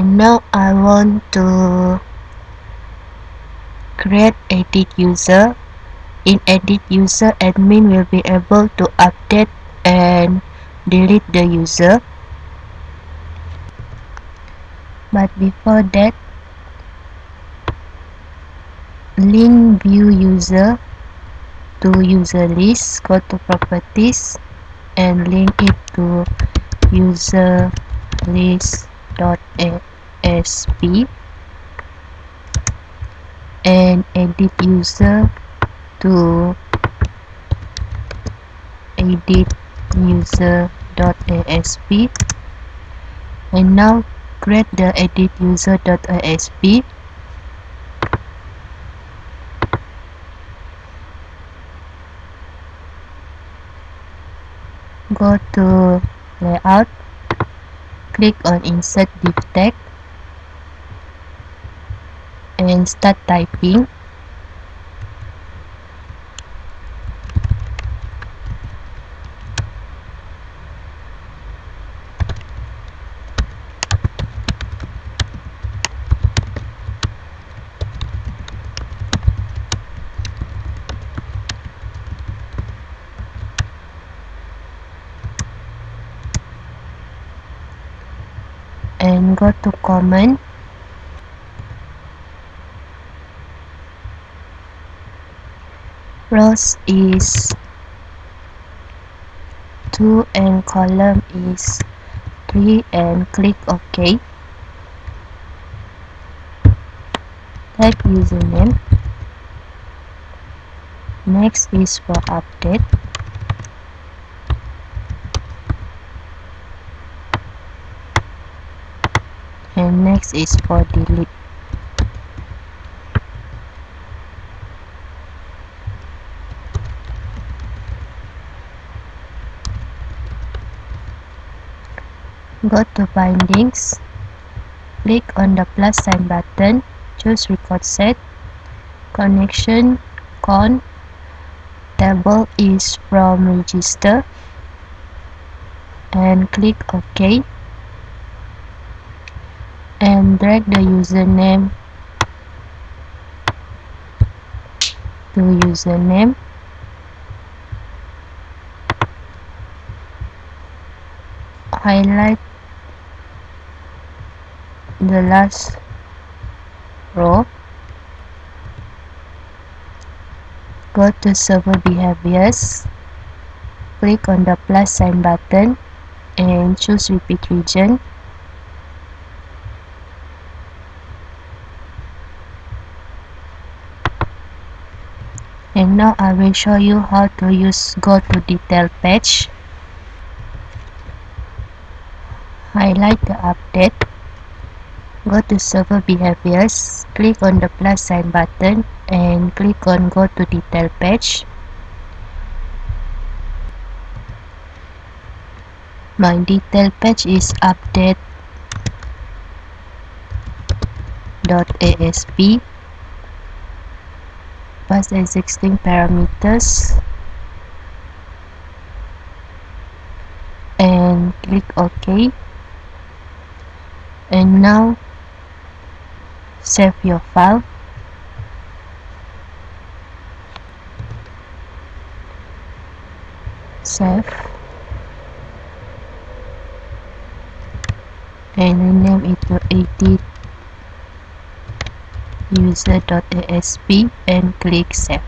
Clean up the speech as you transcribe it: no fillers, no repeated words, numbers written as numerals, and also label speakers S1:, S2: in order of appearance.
S1: And now I want to create edit user. In edit user, admin will be able to update and delete the user. But before that, link view user to user list. Go to properties and link it to user list.asp and edit user to edit user.asp. And now create the edit user.asp. Go to layout, click on insert div tag and start typing. And go to command. Rows is 2 and column is 3 and click OK. Type username. Next is for update. And next is for delete. Go to bindings, click on the plus sign button, choose record set, connection con, table is from register, and click OK. And drag the username to username. Highlight the last row. Go to server behaviors, click on the plus sign button and choose repeat region. And now I will show you how to use go to detail page. Highlight the update. Go to server behaviors, click on the plus sign button and click on go to detail page. My detail page is update.asp. Pass existing parameters and click OK. And now save your file. Save and rename it to edit user.asp and click save.